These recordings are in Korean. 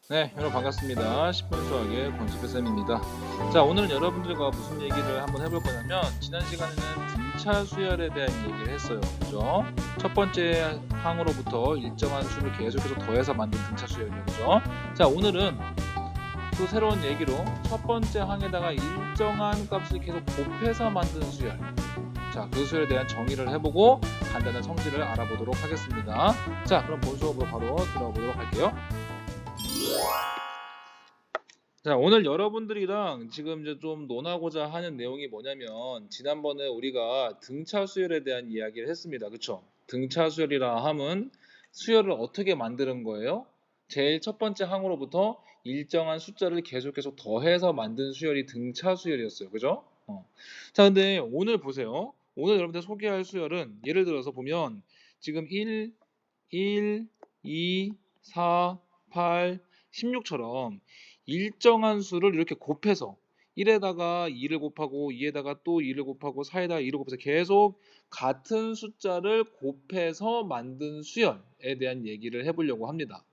네, 여러분 반갑습니다. 10분 수학의 권수표 쌤입니다. 자, 오늘은 여러분들과 무슨 얘기를 한번 해볼 거냐면 지난 시간에는 등차 수열에 대한 얘기를 했어요. 그죠? 첫 번째 항으로부터 일정한 수를 계속해서 더해서 만든 등차 수열이요. 그죠? 자, 오늘은 또 새로운 얘기로 첫 번째 항에다가 일정한 값을 계속 곱해서 만든 수열. 자, 그 수열에 대한 정의를 해보고 간단한 성질을 알아보도록 하겠습니다. 자, 그럼 본 수업으로 바로 들어가 보도록 할게요. 자, 오늘 여러분들이랑 지금 이제 좀 논하고자 하는 내용이 뭐냐면 지난번에 우리가 등차 수열에 대한 이야기를 했습니다. 그쵸? 등차 수열이라 함은 수열을 어떻게 만드는 거예요? 제일 첫 번째 항으로부터 일정한 숫자를 계속해서 더해서 만든 수열이 등차 수열이었어요. 그죠? 자, 근데 오늘 보세요. 오늘 여러분들 소개할 수열은 예를 들어서 보면 지금 1, 2, 4, 8, 16처럼 일정한 수를 이렇게 곱해서 1에다가 2를 곱하고 2에다가 또 2를 곱하고 4에다가 2를 곱해서 계속 같은 숫자를 곱해서 만든 수열에 대한 얘기를 해보려고 합니다.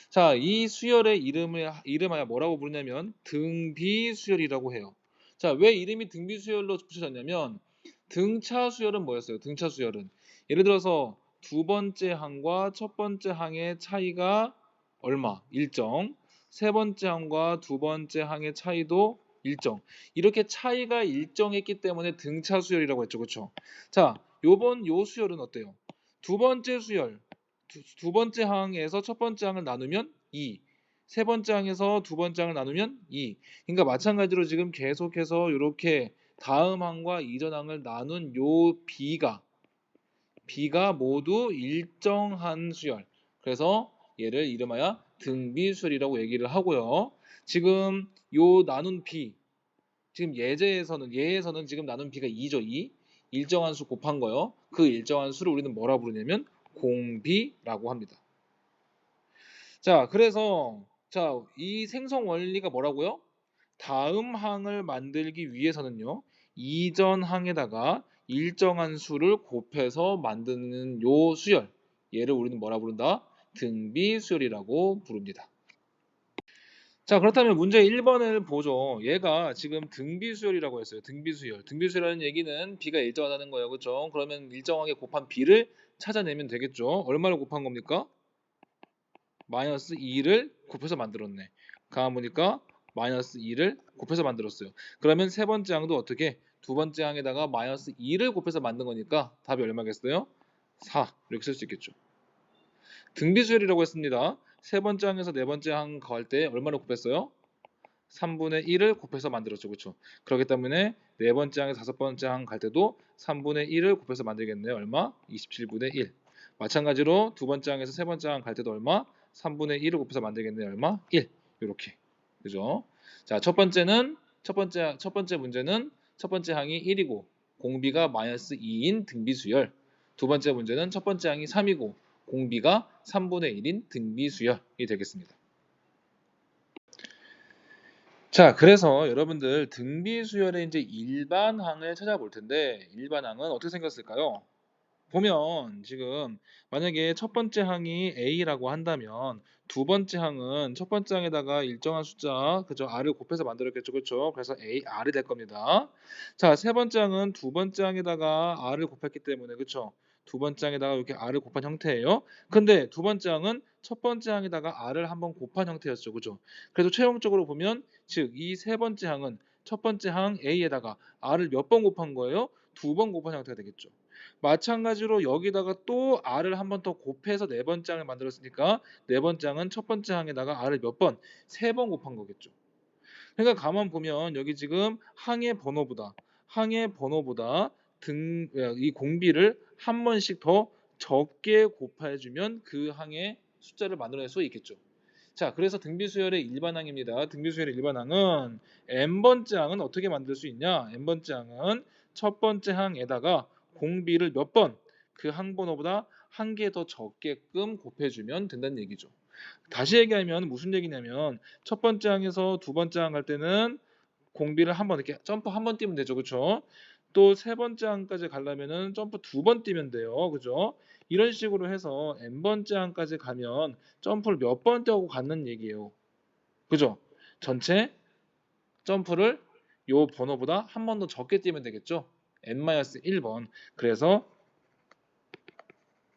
자, 이 수열의 이름하여 뭐라고 부르냐면 등비수열이라고 해요. 자, 왜 이름이 등비수열로 붙여졌냐면 등차 수열은 뭐였어요? 등차 수열은 예를 들어서 두 번째 항과 첫 번째 항의 차이가 얼마? 일정. 세 번째 항과 두 번째 항의 차이도 일정. 이렇게 차이가 일정했기 때문에 등차 수열이라고 했죠. 그렇죠? 자, 요 수열은 어때요? 두 번째 수열. 두 번째 항에서 첫 번째 항을 나누면 2. 세 번째 항에서 두 번째 항을 나누면 2. 그러니까 마찬가지로 지금 계속해서 이렇게 다음 항과 이전 항을 나눈 요 B가 모두 일정한 수열. 그래서 얘를 이름하여 등비수열이라고 얘기를 하고요. 지금 요 나눈 B, 지금 예에서는 지금 나눈 B가 2죠. 2. 일정한 수 곱한 거요. 그 일정한 수를 우리는 뭐라 부르냐면 공비라고 합니다. 자, 그래서 이 생성 원리가 뭐라고요? 다음 항을 만들기 위해서는요. 이전 항에다가 일정한 수를 곱해서 만드는 요 수열. 얘를 우리는 뭐라 부른다? 등비수열이라고 부릅니다. 자, 그렇다면 문제 1번을 보죠. 얘가 지금 등비수열이라고 했어요. 등비수열. 등비수열이라는 얘기는 b가 일정하다는 거예요. 그렇죠? 그러면 일정하게 곱한 b를 찾아내면 되겠죠. 얼마를 곱한 겁니까? 마이너스 2를 곱해서 만들었네. 가만 보니까 마이너스 2를 곱해서 만들었어요. 그러면 세 번째 항도 어떻게? 두 번째 항에다가 마이너스 2를 곱해서 만든 거니까 답이 얼마겠어요? 4 이렇게 쓸 수 있겠죠. 등비수열이라고 했습니다. 세 번째 항에서 네 번째 항 갈 때 얼마를 곱했어요? 3분의 1을 곱해서 만들었죠. 그렇죠? 그렇기 때문에 네 번째 항에서 다섯 번째 항 갈 때도 3분의 1을 곱해서 만들겠네요. 얼마? 27분의 1. 마찬가지로 두 번째 항에서 세 번째 항 갈 때도 얼마? 3분의 1을 곱해서 만들겠네요. 얼마? 1. 이렇게. 그죠? 자, 첫 번째 문제는 첫 번째 항이 1이고 공비가 마이너스 2인 등비수열. 두 번째 문제는 첫 번째 항이 3이고 공비가 3분의 1인 등비수열이 되겠습니다. 자, 그래서 여러분들 등비수열의 이제 일반항을 찾아볼 텐데 일반항은 어떻게 생겼을까요? 보면 지금 만약에 첫 번째 항이 A라고 한다면 두 번째 항은 첫 번째 항에다가 일정한 숫자 그죠? R을 곱해서 만들었겠죠. 그렇죠? 그래서 AR이 될 겁니다. 자, 세 번째 항은 두 번째 항에다가 R을 곱했기 때문에 그렇죠? 두 번째 항에다가 이렇게 R을 곱한 형태예요. 근데 두 번째 항은 첫 번째 항에다가 R을 한번 곱한 형태였죠. 그죠? 그래서 최종적으로 보면 즉 이 세 번째 항은 첫 번째 항 A에다가 R을 몇 번 곱한 거예요? 두 번 곱한 형태가 되겠죠. 마찬가지로 여기다가 또 R을 한 번 더 곱해서 네 번째 항을 만들었으니까 네 번째 항은 첫 번째 항에다가 R을 몇 번? 세 번 곱한 거겠죠. 그러니까 가만 보면 여기 지금 항의 번호보다 이 공비를 한 번씩 더 적게 곱해주면 그 항의 숫자를 만들어낼 수 있겠죠. 자, 그래서 등비수열의 일반항입니다. 등비수열의 일반항은 n번째 항은 어떻게 만들 수 있냐? n번째 항은 첫 번째 항에다가 공비를 몇 번? 그 항번호보다 한 개 더 적게끔 곱해주면 된다는 얘기죠. 다시 얘기하면 무슨 얘기냐면 첫 번째 항에서 두 번째 항 갈 때는 공비를 한 번 이렇게 점프 한 번 뛰면 되죠. 그렇죠? 또 세 번째 항까지 가려면은 점프 2번 뛰면 돼요. 그죠? 이런 식으로 해서 n번째 항까지 가면 점프를 몇 번 뛰고 가는 얘기예요. 그죠? 전체 점프를 요 번호보다 한 번 더 적게 뛰면 되겠죠? n-1번. 그래서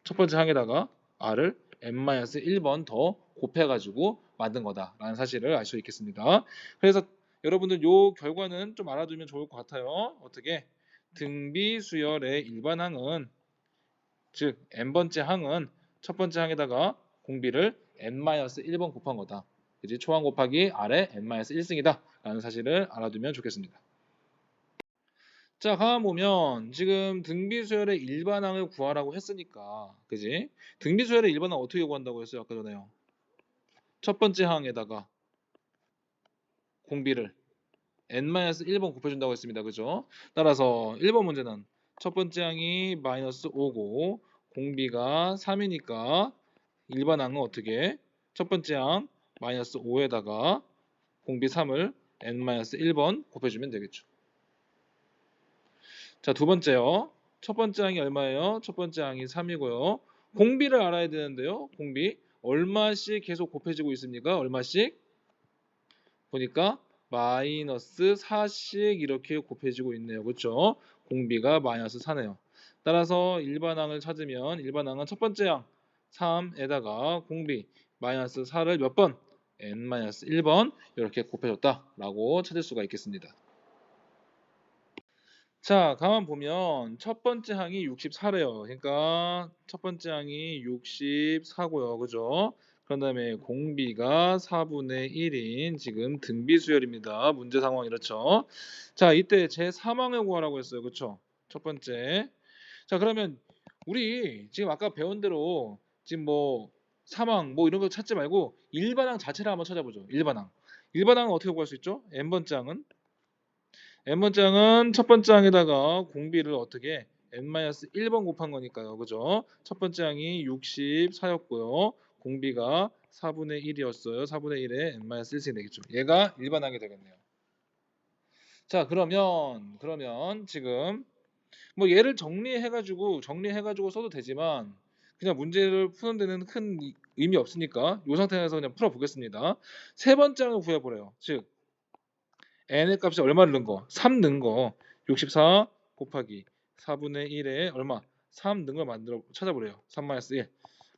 첫 번째 항에다가 r을 n-1번 더 곱해가지고 만든 거다라는 사실을 알 수 있겠습니다. 그래서 여러분들 요 결과는 좀 알아두면 좋을 것 같아요. 어떻게? 등비 수열의 일반항은, 즉 n번째 항은 첫 번째 항에다가 공비를 n-1번 곱한 거다. 그지? 초항 곱하기 r의 n-1승이다 라는 사실을 알아두면 좋겠습니다. 자, 가만 보면 지금 등비수열의 일반항을 구하라고 했으니까, 그지? 등비수열의 일반항 어떻게 구한다고 했어요? 아까 전에요. 첫 번째 항에다가 공비를 n-1번 곱해준다고 했습니다. 그죠? 따라서 1번 문제는 첫 번째 항이 마이너스 5고 공비가 3이니까 일반항은 어떻게? 첫 번째 항 마이너스 5에다가 공비 3을 n-1번 곱해주면 되겠죠. 자, 두 번째요. 첫 번째 항이 얼마예요? 첫 번째 항이 3이고요. 공비를 알아야 되는데요. 공비 얼마씩 계속 곱해지고 있습니까? 얼마씩? 보니까 마이너스 4씩 이렇게 곱해지고 있네요. 그렇죠? 공비가 마이너스 4네요. 따라서 일반항을 찾으면 일반항은 첫 번째 항 3에다가 공비 마이너스 4를 몇 번? n-1번 이렇게 곱해줬다라고 찾을 수가 있겠습니다. 자, 가만 보면 첫 번째 항이 64래요. 그러니까 첫 번째 항이 64고요. 그죠? 그런 다음에 공비가 4분의 1인 지금 등비수열입니다. 문제 상황 이렇죠. 자, 이때 제 3항을 구하라고 했어요. 그렇죠? 첫 번째. 자, 그러면 우리 지금 아까 배운 대로 지금 뭐 3항 뭐 이런 거 찾지 말고 일반항 자체를 한번 찾아보죠. 일반항. 일반항은 어떻게 구할 수 있죠? n번째 항은 n번째 항은 첫 번째 항에다가 공비를 어떻게 n-1번 곱한 거니까요. 그죠? 첫 번째 항이 64였고요. 공비가 4분의 1이었어요. 4분의 1에 n-1이 되겠죠. 얘가 일반항이 되겠네요. 자, 그러면 지금 뭐 얘를 정리해가지고 써도 되지만 그냥 문제를 푸는 데는 큰 의미 없으니까 이 상태에서 그냥 풀어보겠습니다. 세 번째 항을 구해보래요. 즉 n의 값이 얼마를 넣은 거? 3 넣은 거. 64 곱하기 4분의 1에 얼마? 3 넣은 걸 만들어 찾아보래요. 3-1.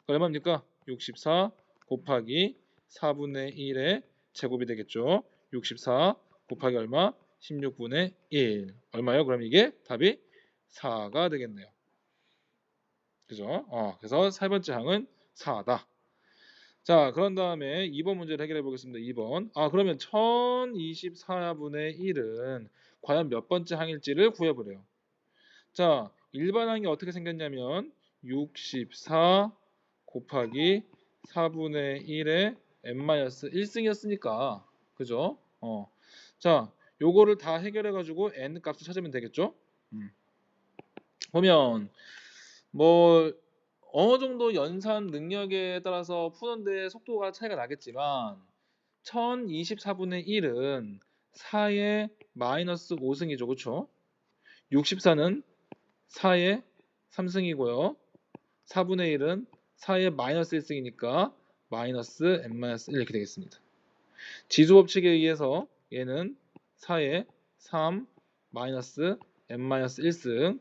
얼마입니까? 64 곱하기 4분의 1의 제곱이 되겠죠. 64 곱하기 얼마? 16분의 1. 얼마요? 그럼 이게 답이 4가 되겠네요. 그죠? 그래서 세 번째 항은 4다. 자, 그런 다음에 2번 문제를 해결해 보겠습니다. 2번. 그러면 1024분의 1은 과연 몇 번째 항일지를 구해보래요. 자, 일반 항이 어떻게 생겼냐면 64 곱하기 4분의 1의 n-1승이었으니까 그죠? 자, 요거를 다 해결해 가지고 n 값을 찾으면 되겠죠? 보면 뭐 어느 정도 연산 능력에 따라서 푸는데 속도가 차이가 나겠지만 1024분의 1은 4의 마이너스 5승이죠. 그렇죠? 64는 4의 3승이고요. 4분의 1은 4의 마이너스 1승이니까 마이너스 n-1 이렇게 되겠습니다. 지수법칙에 의해서 얘는 4의 3 마이너스 n-1승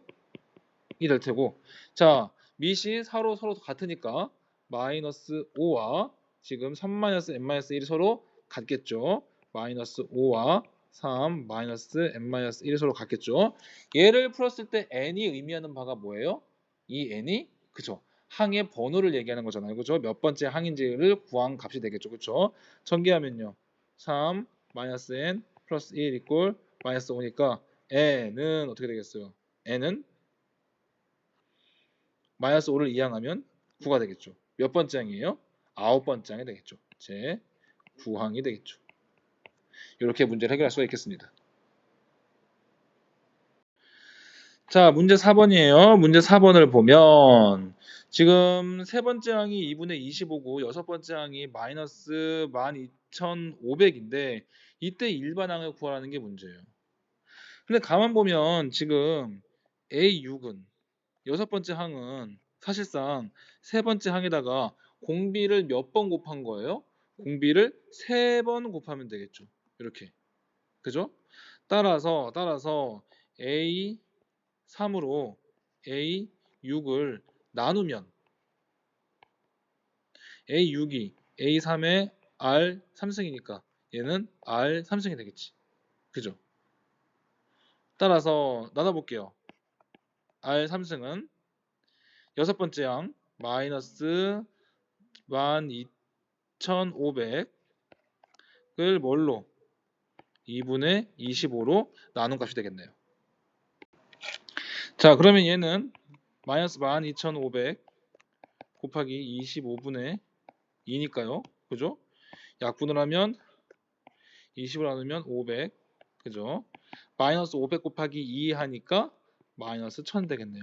이 될 테고, 자, 밑이 서로 같으니까 마이너스 5와 지금 3 마이너스 n-1이 서로 같겠죠. 마이너스 5와 3 마이너스 n-1이 서로 같겠죠. 얘를 풀었을 때 n이 의미하는 바가 뭐예요? 이 n이 그죠? 항의 번호를 얘기하는 거잖아요. 그죠? 몇 번째 항인지를 구한 값이 되겠죠. 그죠? 전개하면요. 3 마이너스 n 플러스 1 이꼴 마이너스 5니까 n은 어떻게 되겠어요? n은 마이너스 5를 이항하면 9가 되겠죠. 몇 번째 항이에요? 9번째 항이 되겠죠. 제 9항이 되겠죠. 이렇게 문제를 해결할 수가 있겠습니다. 자, 문제 4번이에요. 문제 4번을 보면 지금 세 번째 항이 2분의 25고 여섯 번째 항이 마이너스 12,500인데 이때 일반항을 구하라는 게 문제예요. 근데 가만 보면 지금 A6은 여섯 번째 항은 사실상 세 번째 항에다가 공비를 몇 번 곱한 거예요? 공비를 세 번 곱하면 되겠죠. 이렇게. 그죠? 따라서 A3으로 A6을 나누면 A6이 A3의 R 3승이니까 얘는 R 3승이 되겠지. 그죠? 따라서 나눠볼게요. R 3승은 여섯 번째 항 마이너스 12,500을 뭘로? 2분의 25로 나눈 값이 되겠네요. 자, 그러면 얘는 마이너스 12,500 곱하기 25분의 2니까요. 그죠? 약분을 하면 20을 나누면 500. 그죠? 마이너스 500 곱하기 2 하니까 마이너스 1000 되겠네요.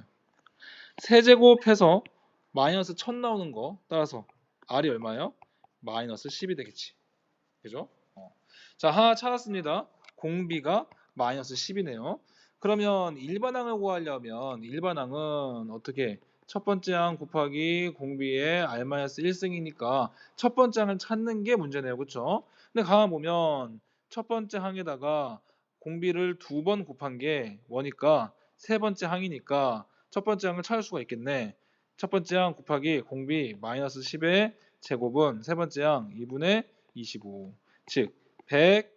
세제곱해서 마이너스 1000 나오는 거 따라서 R이 얼마예요? 마이너스 10이 되겠지. 그죠? 자, 하나 찾았습니다. 공비가 마이너스 10이네요. 그러면 일반항을 구하려면 일반항은 어떻게 첫 번째 항 곱하기 공비의 R-1승이니까 첫 번째 항을 찾는 게 문제네요. 그렇죠? 근데 가만 보면 첫 번째 항에다가 공비를 두 번 곱한 게 뭐니까 세 번째 항이니까 첫 번째 항을 찾을 수가 있겠네. 첫 번째 항 곱하기 공비 마이너스 10의 제곱은 세 번째 항 2분의 25. 즉 100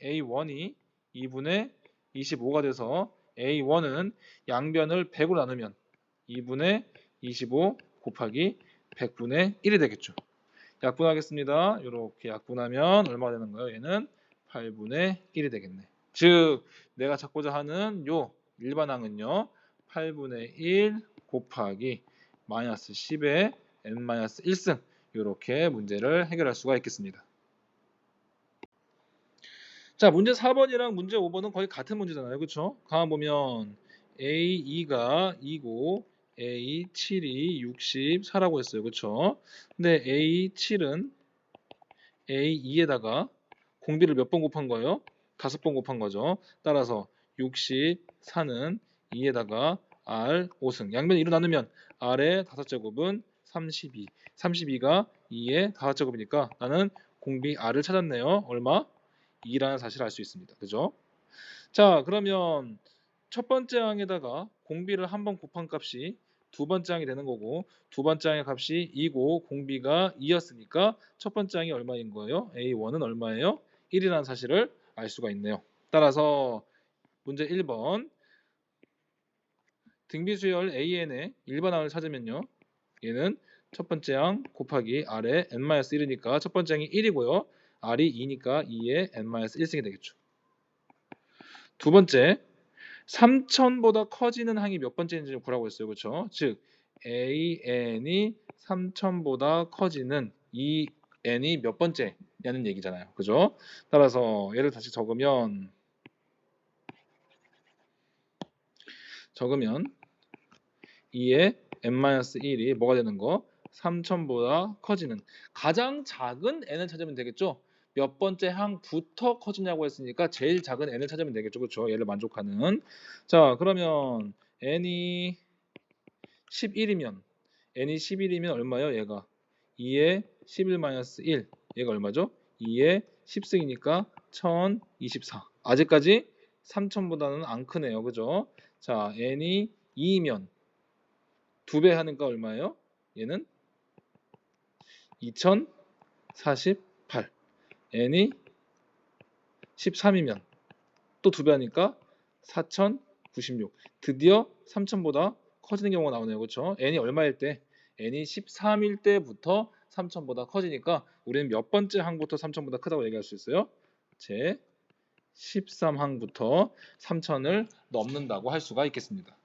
A1이 2분의 25가 돼서 A1은 양변을 100으로 나누면 2분의 25 곱하기 100분의 1이 되겠죠. 약분하겠습니다. 이렇게 약분하면 얼마가 되는 거예요? 얘는 8분의 1이 되겠네. 즉 내가 찾고자 하는 요 일반항은요. 8분의 1 곱하기 마이너스 10의 n-1승 이렇게 문제를 해결할 수가 있겠습니다. 자, 문제 4번이랑 문제 5번은 거의 같은 문제잖아요. 그렇죠? 가만 보면 A2가 2고 A7이 64라고 했어요. 그렇죠? 근데 A7은 A2에다가 공비를 몇 번 곱한 거예요? 5번 곱한 거죠. 따라서 64는 2에다가 R 5승. 양변 2로 나누면 R의 5제곱은 32. 32가 2의 5제곱이니까 나는 공비 R을 찾았네요. 얼마? 2라는 사실을 알 수 있습니다. 그죠? 자, 그러면 첫 번째 항에다가 공비를 한 번 곱한 값이 두 번째 항이 되는 거고 두 번째 항의 값이 2고 공비가 2였으니까 첫 번째 항이 얼마인 거예요? A1은 얼마예요? 1이라는 사실을 알 수가 있네요. 따라서 문제 1번 등비수열 AN의 일반항을 찾으면요. 얘는 첫 번째 항 곱하기 R의 n-1이니까 첫 번째 항이 1이고요. R이 2니까 2의 n-1승이 되겠죠. 두 번째, 3000보다 커지는 항이 몇 번째인지 구라고 했어요. 그렇죠? 즉 AN이 3000보다 커지는 이 n이 몇 번째냐는 얘기잖아요. 그죠? 따라서 얘를 다시 적으면 2의 n-1이 뭐가 되는 거? 3000보다 커지는 가장 작은 n을 찾으면 되겠죠? 몇 번째 항부터 커지냐고 했으니까 제일 작은 n을 찾으면 되겠죠. 그렇죠? 얘를 만족하는. 자, 그러면 n이 11이면 n이 11이면 얼마예요? 얘가 2의 11-1 얘가 얼마죠? 2의 10승이니까 1024. 아직까지 3000보다는 안 크네요. 그죠? 자, n이 2이면 2배 하니까 얼마예요? 얘는 2048. n이 13이면 또 2배 하니까 4096. 드디어 3000보다 커지는 경우가 나오네요. 그렇죠? n이 얼마일 때? n이 13일 때부터 3000보다 커지니까 우리는 몇 번째 항부터 3000보다 크다고 얘기할 수 있어요? 제 13항부터 3000을 넘는다고 할 수가 있겠습니다.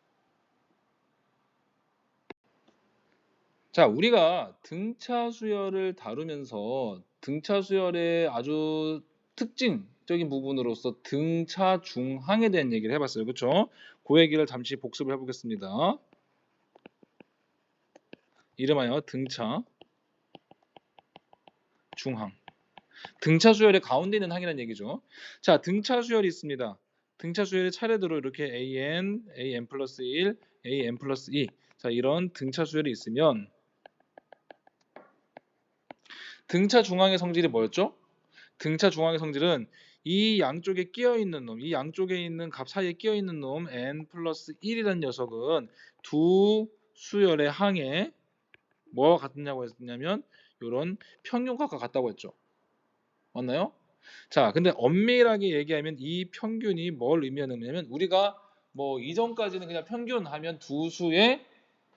자, 우리가 등차 수열을 다루면서 등차 수열의 아주 특징적인 부분으로서 등차 중항에 대한 얘기를 해봤어요. 그렇죠? 그 얘기를 잠시 복습을 해보겠습니다. 이름하여 등차 중항. 등차 수열의 가운데 있는 항이라는 얘기죠. 자, 등차 수열이 있습니다. 등차 수열의 차례대로 이렇게 an, an 플러스 1, an 플러스 2 자 이런 등차 수열이 있으면 등차 중앙의 성질이 뭐였죠? 등차 중앙의 성질은 이 양쪽에 끼어 있는 놈, 이 양쪽에 있는 값 사이에 끼어 있는 놈 n 플러스 1이라는 녀석은 두 수열의 항에 뭐와 같냐고 했냐면 이런 평균값과 같다고 했죠. 맞나요? 자, 근데 엄밀하게 얘기하면 이 평균이 뭘 의미하냐면 우리가 뭐 이전까지는 그냥 평균하면 두 수의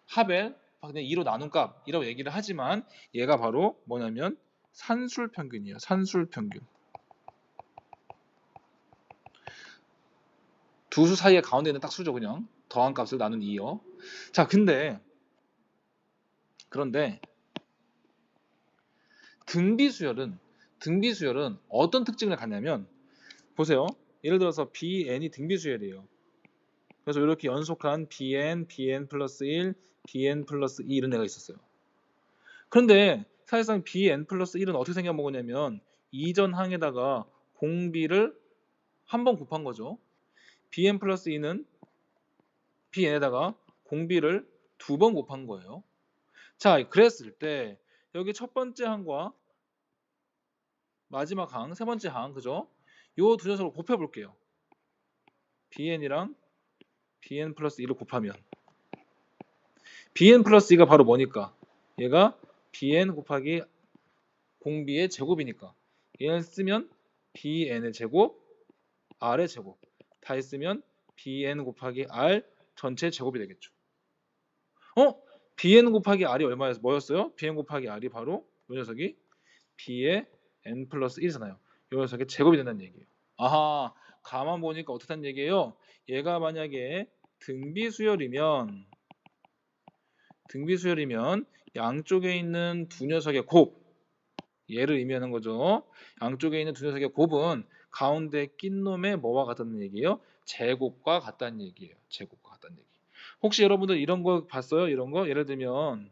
합을 그냥 2로 나눈 값이라고 얘기를 하지만 얘가 바로 뭐냐면 산술 평균이에요. 산술 평균. 두 수 사이의 가운데 있는 딱 수죠, 그냥. 더한 값을 나눈 2요. 자, 그런데 등비수열은 어떤 특징을 갖냐면 보세요. 예를 들어서 bn이 등비수열이에요. 그래서 이렇게 연속한 bn 플러스 1, bn 플러스 2 이런 애가 있었어요. 그런데 사실상 bn 플러스 1은 어떻게 생겨먹었냐면 이전 항에다가 공비를 한 번 곱한 거죠. bn 플러스 2는 bn에다가 공비를 두 번 곱한 거예요. 자, 그랬을 때 여기 첫 번째 항과 마지막 항, 세 번째 항, 그죠? 요 두 녀석을 곱해볼게요. bn이랑 bn 플러스 2를 곱하면 bn 플러스 2가 바로 뭐니까? 얘가 bn 곱하기 공비의 제곱이니까 얘를 쓰면 bn의 제곱, r의 제곱 다 했으면 bn 곱하기 r 전체 제곱이 되겠죠. bn 곱하기 r이 뭐였어요? bn 곱하기 r이 바로 이 녀석이 b의 n 플러스 1이잖아요. 이 녀석의 제곱이 된다는 얘기예요. 아하, 가만 보니까 어떻다는 얘기예요? 얘가 만약에 등비수열이면 양쪽에 있는 두 녀석의 곱, 얘를 의미하는 거죠. 양쪽에 있는 두 녀석의 곱은 가운데 낀 놈의 뭐와 같다는 얘기예요? 제곱과 같다는 얘기예요. 제곱과 같다는 얘기. 혹시 여러분들 이런 거 봤어요? 이런 거? 예를 들면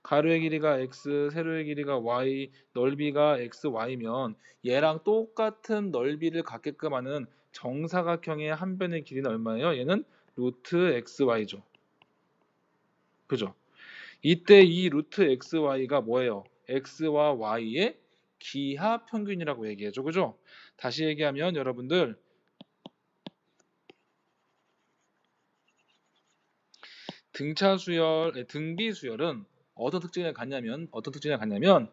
가로의 길이가 x, 세로의 길이가 y, 넓이가 x, y면 얘랑 똑같은 넓이를 갖게끔 하는 정사각형의 한 변의 길이는 얼마예요? 얘는 루트 xy죠. 그죠? 이때 이 루트 xy가 뭐예요? x와 y의 기하 평균이라고 얘기해줘. 그죠? 다시 얘기하면 여러분들 등비수열은 어떤 특징을 갖냐면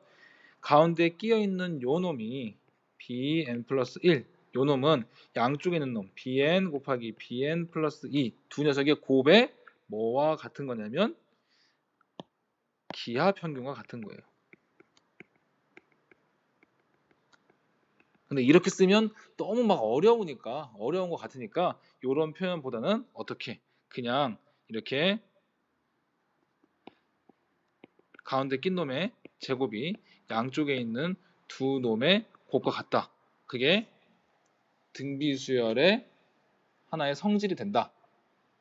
가운데 끼어 있는 요 놈이 bn 플러스 1, 요 놈은 양쪽에 있는 놈 bn 곱하기 bn 플러스 2 두 녀석의 곱에 뭐와 같은 거냐면 기하 평균과 같은 거예요. 근데 이렇게 쓰면 너무 막 어려운 것 같으니까 이런 표현보다는 어떻게 그냥 이렇게 가운데 낀 놈의 제곱이 양쪽에 있는 두 놈의 곱과 같다. 그게 등비수열의 하나의 성질이 된다.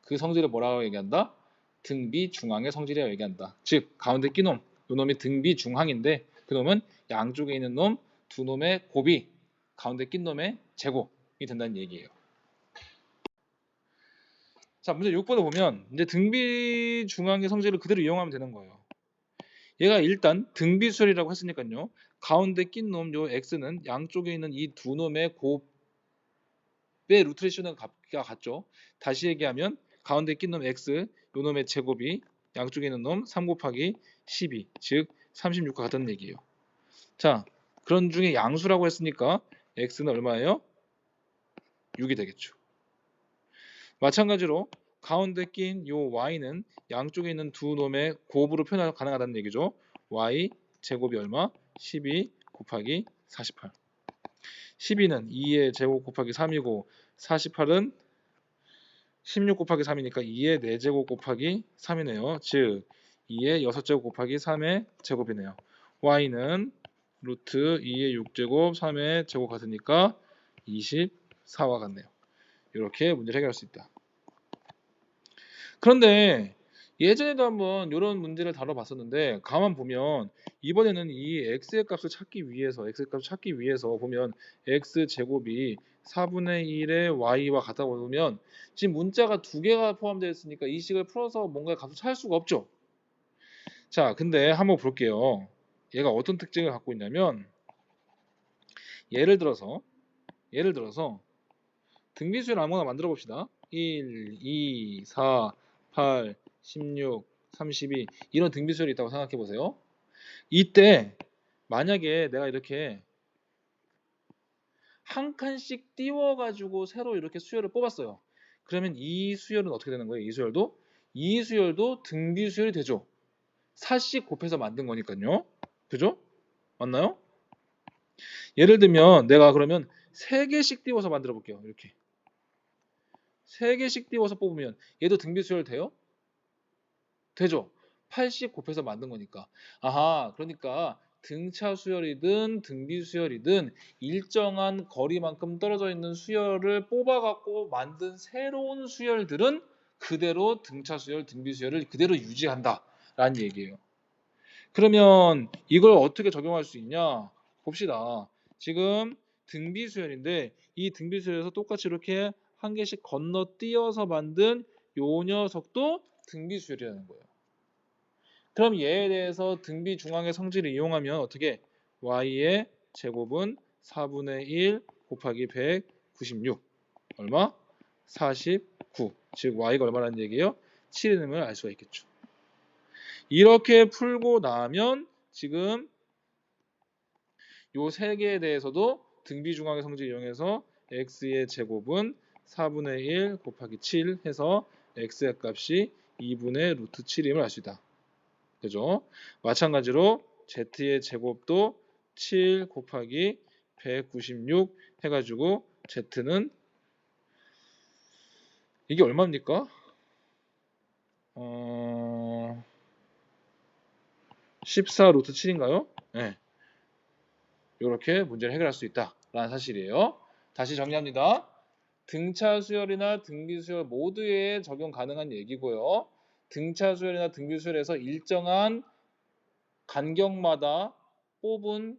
그 성질을 뭐라고 얘기한다? 등비중항의 성질이라고 얘기한다. 즉 가운데 낀 놈, 이 놈이 등비중항인데 그 놈은 양쪽에 있는 놈, 두 놈의 곱이 가운데 낀 놈의 제곱이 된다는 얘기예요. 자, 문제 6번을 보면 이제 등비중항의 성질을 그대로 이용하면 되는 거예요. 얘가 일단 등비수열이라고 했으니까요. 가운데 낀 놈 요 x는 양쪽에 있는 이 두 놈의 곱의 루트를 씌우는 값과 같죠. 다시 얘기하면 가운데 낀 놈 x, 요 놈의 제곱이 양쪽에 있는 놈 3 곱하기 12, 즉 36과 같다는 얘기예요. 자, 그런 중에 양수라고 했으니까 x는 얼마예요? 6이 되겠죠. 마찬가지로 가운데 낀 요 y는 양쪽에 있는 두 놈의 곱으로 표현 가능하다는 얘기죠. y 제곱이 얼마? 12 곱하기 48. 12는 2의 제곱 곱하기 3이고 48은 16 곱하기 3이니까 2의 4제곱 곱하기 3이네요. 즉 2의 6제곱 곱하기 3의 제곱이네요. y는 루트 2의 6제곱 3의 제곱 같으니까 24와 같네요. 이렇게 문제를 해결할 수 있다. 그런데 예전에도 한번 이런 문제를 다뤄봤었는데 가만 보면 이번에는 이 x의 값을 찾기 위해서 보면 x 제곱이 4분의 1의 y와 같다고 보면 지금 문자가 두 개가 포함되어 있으니까 이 식을 풀어서 뭔가 값을 찾을 수가 없죠. 자, 근데 한번 볼게요. 얘가 어떤 특징을 갖고 있냐면 예를 들어서 등비수를 아무거나 만들어 봅시다. 1, 2, 4, 8, 16, 32 이런 등비수열이 있다고 생각해 보세요. 이때 만약에 내가 이렇게 한 칸씩 띄워가지고 새로 이렇게 수열을 뽑았어요. 그러면 이 수열은 어떻게 되는 거예요? 이 수열도 등비수열이 되죠. 4씩 곱해서 만든 거니까요. 그죠? 맞나요? 예를 들면 내가 그러면 3개씩 띄워서 만들어 볼게요. 이렇게 3개씩 띄워서 뽑으면 얘도 등비수열 돼요? 되죠. 8씩 곱해서 만든 거니까. 아하, 그러니까 등차 수열이든 등비 수열이든 일정한 거리만큼 떨어져 있는 수열을 뽑아갖고 만든 새로운 수열들은 그대로 등차 수열, 등비 수열을 그대로 유지한다라는 얘기예요. 그러면 이걸 어떻게 적용할 수 있냐? 봅시다. 지금 등비 수열인데 이 등비 수열에서 똑같이 이렇게 한 개씩 건너뛰어서 만든 요 녀석도 등비 수열이라는 거예요. 그럼 얘에 대해서 등비 중앙의 성질을 이용하면 어떻게 y의 제곱은 4분의 1 곱하기 196 얼마? 49. 즉 y가 얼마라는 얘기예요? 7이라는 걸 알 수가 있겠죠. 이렇게 풀고 나면 지금 요 세 개에 대해서도 등비 중앙의 성질을 이용해서 x의 제곱은 4분의 1 곱하기 7 해서 x의 값이 2분의 루트 7임을 알 수 있다. 그죠? 마찬가지로 z의 제곱도 7 곱하기 196 해가지고 z는 이게 얼마입니까? 14 루트 7인가요? 네. 이렇게 문제를 해결할 수 있다라는 사실이에요. 다시 정리합니다. 등차 수열이나 등비 수열 모두에 적용 가능한 얘기고요. 등차 수열이나 등비 수열에서 일정한 간격마다 뽑은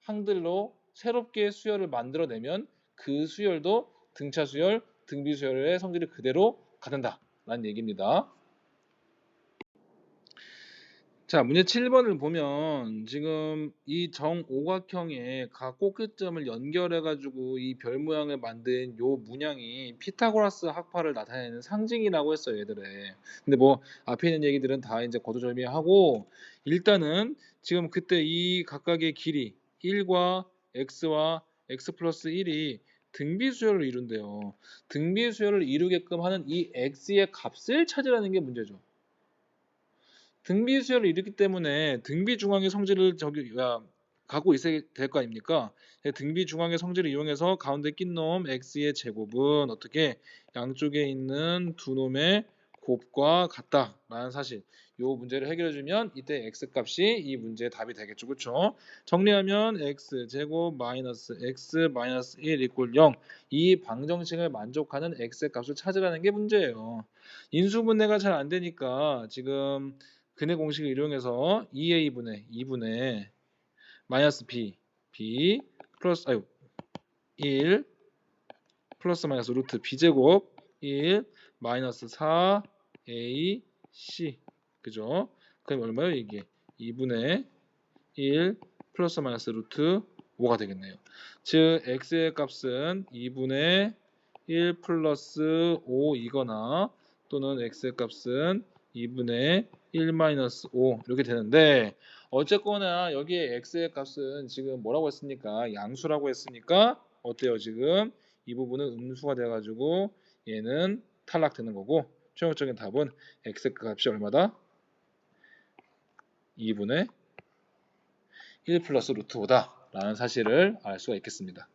항들로 새롭게 수열을 만들어내면 그 수열도 등차 수열, 등비 수열의 성질이 그대로 갖는다라는 얘기입니다. 자, 문제 7번을 보면 지금 이 정오각형의 각 꼭지점을 연결해가지고 이 별 모양을 만든 요 문양이 피타고라스 학파를 나타내는 상징이라고 했어요, 얘들에. 근데 뭐 앞에 있는 얘기들은 다 이제 거두절미하고 일단은 지금 그때 이 각각의 길이 1과 x와 x 플러스 1이 등비수열을 이룬대요. 등비수열을 이루게끔 하는 이 x의 값을 찾으라는 게 문제죠. 등비 수열을 일으키기 때문에 등비 중앙의 성질을 갖고 있어야 될 거 아닙니까? 등비 중앙의 성질을 이용해서 가운데 낀 놈 x의 제곱은 어떻게 양쪽에 있는 두 놈의 곱과 같다라는 사실. 요 문제를 해결해 주면 이때 x 값이 이 문제의 답이 되겠죠. 그렇죠? 정리하면 x 제곱 마이너스 x 마이너스 1 이꼴 0. 이 방정식을 만족하는 x 값을 찾으라는 게 문제예요. 인수분해가 잘 안 되니까 지금 근해 공식을 이용해서 2분의 마이너스 b 플러스 1 플러스 마이너스 루트 b제곱 1 마이너스 4ac 그죠? 그럼 얼마예요 이게? 2분의 1 플러스 마이너스 루트 5가 되겠네요. 즉 x의 값은 2분의 1 플러스 5이거나 또는 x의 값은 2분의 1 마이너스 5 이렇게 되는데 어쨌거나 여기에 x의 값은 지금 뭐라고 했습니까? 양수라고 했으니까 어때요 지금? 이 부분은 음수가 돼가지고 얘는 탈락되는 거고 최종적인 답은 x 값이 얼마다? 2분의 1 플러스 루트 5다 라는 사실을 알 수가 있겠습니다.